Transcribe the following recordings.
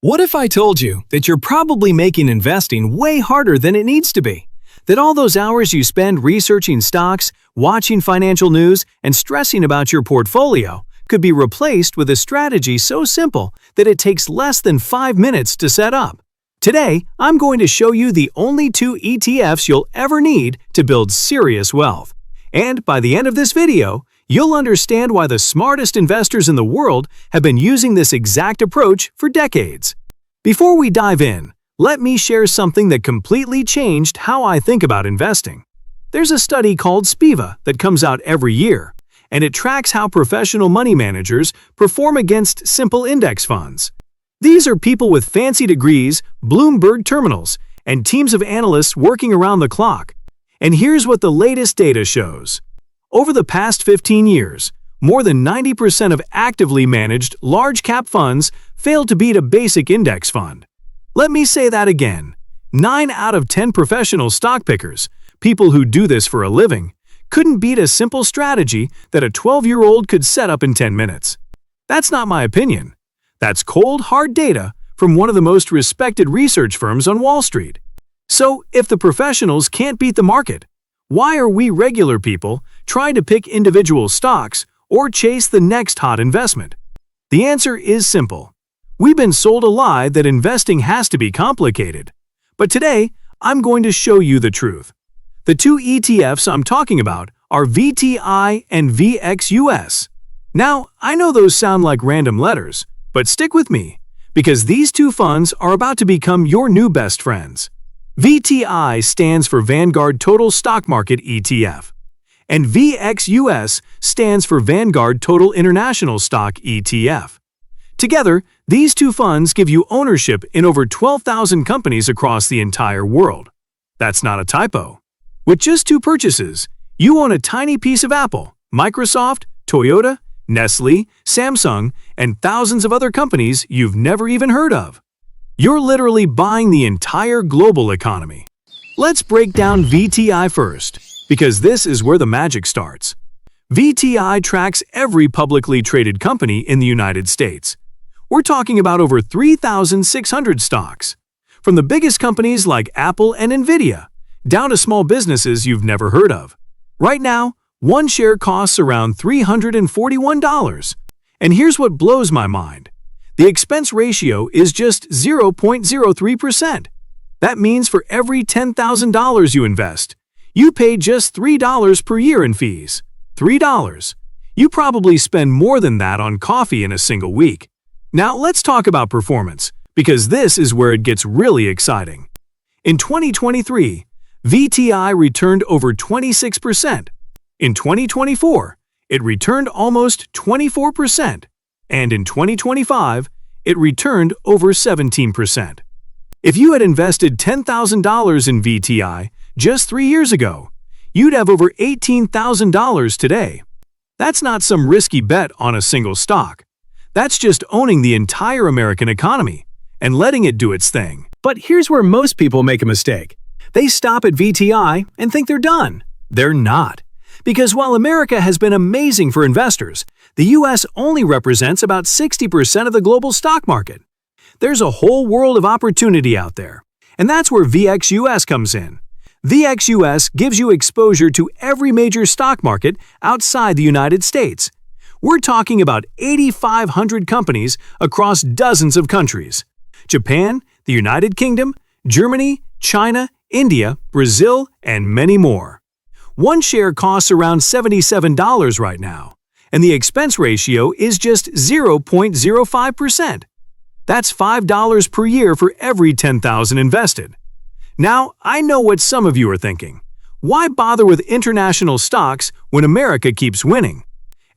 What if I told you that you're probably making investing way harder than it needs to be? That all those hours you spend researching stocks, watching financial news, and stressing about your portfolio could be replaced with a strategy so simple that it takes less than 5 minutes to set up. Today, I'm going to show you the only 2 ETFs you'll ever need to build serious wealth. And by the end of this video, you'll understand why the smartest investors in the world have been using this exact approach for decades. Before we dive in, let me share something that completely changed how I think about investing. There's a study called SPIVA that comes out every year, and it tracks how professional money managers perform against simple index funds. These are people with fancy degrees, Bloomberg terminals, and teams of analysts working around the clock. And here's what the latest data shows. Over the past 15 years, more than 90% of actively managed large-cap funds failed to beat a basic index fund. Let me say that again. 9 out of 10 professional stock pickers, people who do this for a living, couldn't beat a simple strategy that a 12-year-old could set up in 10 minutes. That's not my opinion. That's cold, hard data from one of the most respected research firms on Wall Street. So, if the professionals can't beat the market, why are we regular people trying to pick individual stocks or chase the next hot investment? The answer is simple. We've been sold a lie that investing has to be complicated. But today, I'm going to show you the truth. The 2 ETFs I'm talking about are VTI and VXUS. Now, I know those sound like random letters, but stick with me, because these 2 funds are about to become your new best friends. VTI stands for Vanguard Total Stock Market ETF, and VXUS stands for Vanguard Total International Stock ETF. Together, these 2 funds give you ownership in over 12,000 companies across the entire world. That's not a typo. With just 2 purchases, you own a tiny piece of Apple, Microsoft, Toyota, Nestle, Samsung, and thousands of other companies you've never even heard of. You're literally buying the entire global economy. Let's break down VTI first, because this is where the magic starts. VTI tracks every publicly traded company in the United States. We're talking about over 3,600 stocks, from the biggest companies like Apple and Nvidia, down to small businesses you've never heard of. Right now, one share costs around $341. And here's what blows my mind. The expense ratio is just 0.03%. That means for every $10,000 you invest, you pay just $3 per year in fees. $3. You probably spend more than that on coffee in a single week. Now let's talk about performance, because this is where it gets really exciting. In 2023, VTI returned over 26%. In 2024, it returned almost 24%. And in 2025, it returned over 17%. If you had invested $10,000 in VTI just 3 years ago, you'd have over $18,000 today. That's not some risky bet on a single stock. That's just owning the entire American economy and letting it do its thing. But here's where most people make a mistake. They stop at VTI and think they're done. They're not. Because while America has been amazing for investors, the US only represents about 60% of the global stock market. There's a whole world of opportunity out there, and that's where VXUS comes in. VXUS gives you exposure to every major stock market outside the United States. We're talking about 8,500 companies across dozens of countries: Japan, the United Kingdom, Germany, China, India, Brazil, and many more. One share costs around $77 right now, and the expense ratio is just 0.05%. That's $5 per year for every $10,000 invested. Now, I know what some of you are thinking. Why bother with international stocks when America keeps winning?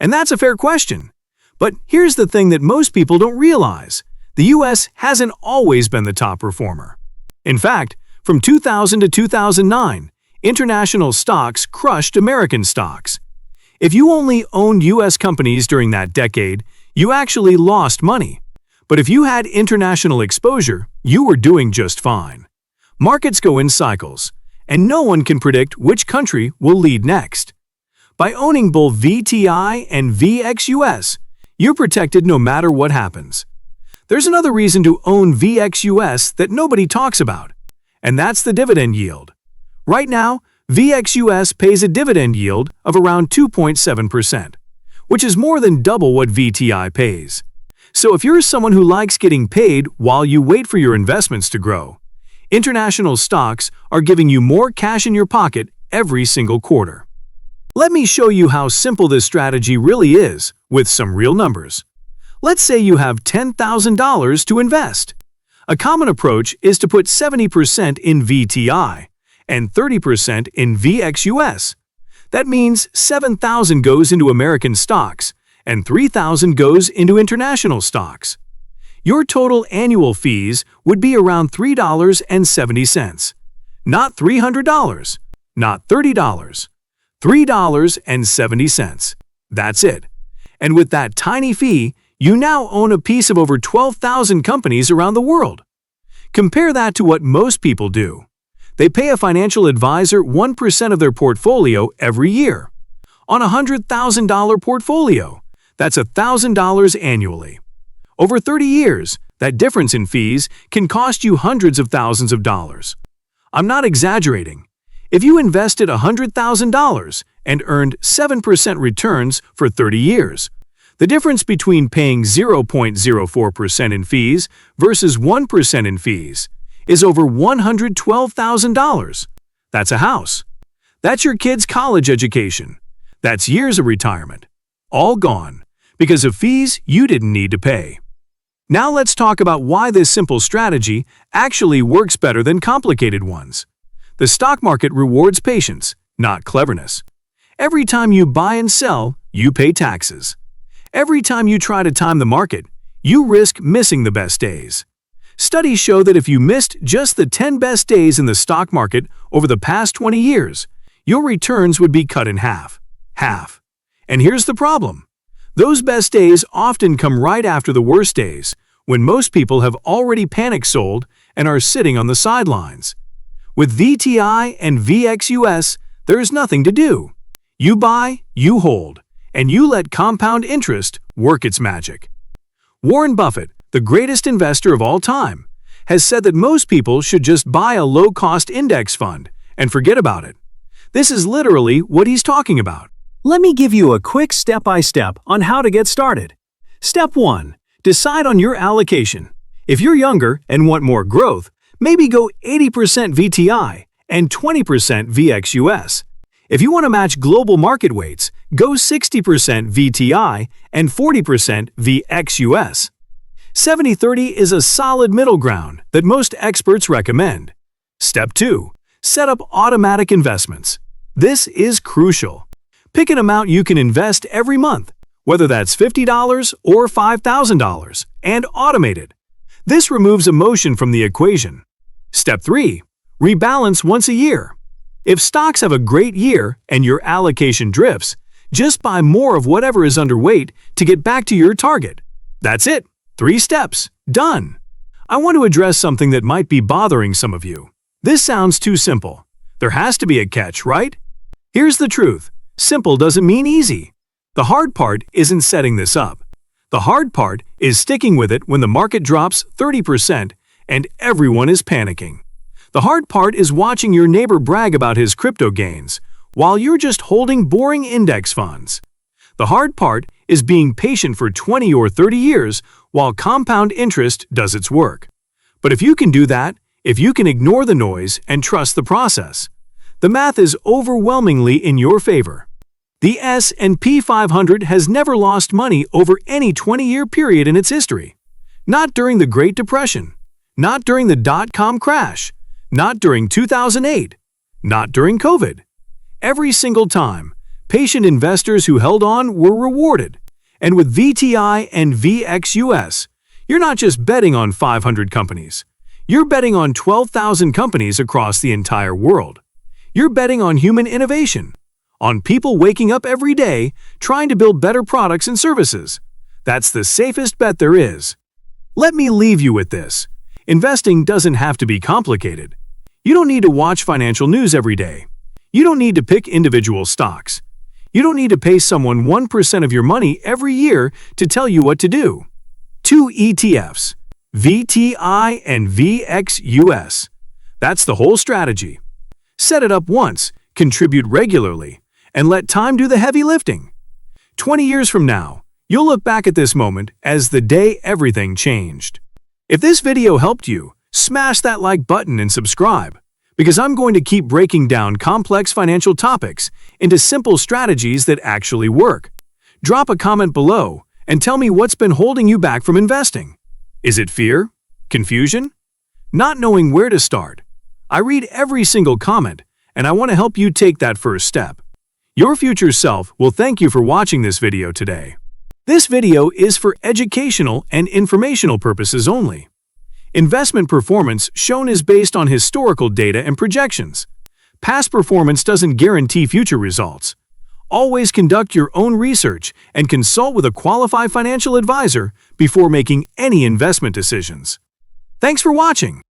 And that's a fair question. But here's the thing that most people don't realize. The US hasn't always been the top performer. In fact, from 2000 to 2009, international stocks crushed American stocks. If you only owned US companies during that decade, you actually lost money. But if you had international exposure, you were doing just fine. Markets go in cycles, and no one can predict which country will lead next. By owning both VTI and VXUS, you're protected no matter what happens. There's another reason to own VXUS that nobody talks about, and that's the dividend yield. Right now, VXUS pays a dividend yield of around 2.7%, which is more than double what VTI pays. So if you're someone who likes getting paid while you wait for your investments to grow, international stocks are giving you more cash in your pocket every single quarter. Let me show you how simple this strategy really is with some real numbers. Let's say you have $10,000 to invest. A common approach is to put 70% in VTI and 30% in VXUS. That means $7,000 goes into American stocks and $3,000 goes into international stocks. Your total annual fees would be around $3.70. Not $300, not $30, $3.70. That's it. And with that tiny fee, you now own a piece of over 12,000 companies around the world. Compare that to what most people do. They pay a financial advisor 1% of their portfolio every year. On a $100,000 portfolio, that's $1,000 annually. Over 30 years, that difference in fees can cost you hundreds of thousands of dollars. I'm not exaggerating. If you invested $100,000 and earned 7% returns for 30 years, the difference between paying 0.04% in fees versus 1% in fees is over $112,000. That's a house. That's your kid's college education. That's years of retirement. All gone because of fees you didn't need to pay. Now let's talk about why this simple strategy actually works better than complicated ones. The stock market rewards patience, not cleverness. Every time you buy and sell, you pay taxes. Every time you try to time the market, you risk missing the best days. Studies show that if you missed just the 10 best days in the stock market over the past 20 years, your returns would be cut in half. And here's the problem. Those best days often come right after the worst days, when most people have already panic sold and are sitting on the sidelines. With VTI and VXUS, there's nothing to do. You buy, you hold, and you let compound interest work its magic. Warren Buffett, the greatest investor of all time, has said that most people should just buy a low-cost index fund and forget about it. This is literally what he's talking about. Let me give you a quick step-by-step on how to get started. Step 1. Decide on your allocation. If you're younger and want more growth, maybe go 80% VTI and 20% VXUS. If you want to match global market weights, go 60% VTI and 40% VXUS. 70-30 is a solid middle ground that most experts recommend. Step 2. Set up automatic investments. This is crucial. Pick an amount you can invest every month, whether that's $50 or $5,000, and automate it. This removes emotion from the equation. Step 3. Rebalance once a year. If stocks have a great year and your allocation drifts, just buy more of whatever is underweight to get back to your target. That's it. 3 steps. Done. I want to address something that might be bothering some of you. This sounds too simple. There has to be a catch, right? Here's the truth. Simple doesn't mean easy. The hard part isn't setting this up. The hard part is sticking with it when the market drops 30% and everyone is panicking. The hard part is watching your neighbor brag about his crypto gains while you're just holding boring index funds. The hard part is being patient for 20 or 30 years while compound interest does its work. But if you can do that, if you can ignore the noise and trust the process, the math is overwhelmingly in your favor. The S&P 500 has never lost money over any 20-year period in its history. Not during the Great Depression, not during the dot-com crash, not during 2008, not during COVID. Every single time, patient investors who held on were rewarded. And with VTI and VXUS, you're not just betting on 500 companies. You're betting on 12,000 companies across the entire world. You're betting on human innovation, on people waking up every day trying to build better products and services. That's the safest bet there is. Let me leave you with this. Investing doesn't have to be complicated. You don't need to watch financial news every day. You don't need to pick individual stocks. You don't need to pay someone 1% of your money every year to tell you what to do. 2 ETFs, VTI and VXUS. That's the whole strategy. Set it up once, contribute regularly, and let time do the heavy lifting. 20 years from now, you'll look back at this moment as the day everything changed. If this video helped you, smash that like button and subscribe, because I'm going to keep breaking down complex financial topics into simple strategies that actually work. Drop a comment below and tell me what's been holding you back from investing. Is it fear? Confusion? Not knowing where to start? I read every single comment, and I want to help you take that first step. Your future self will thank you for watching this video today. This video is for educational and informational purposes only. Investment performance shown is based on historical data and projections. Past performance doesn't guarantee future results. Always conduct your own research and consult with a qualified financial advisor before making any investment decisions. Thanks for watching.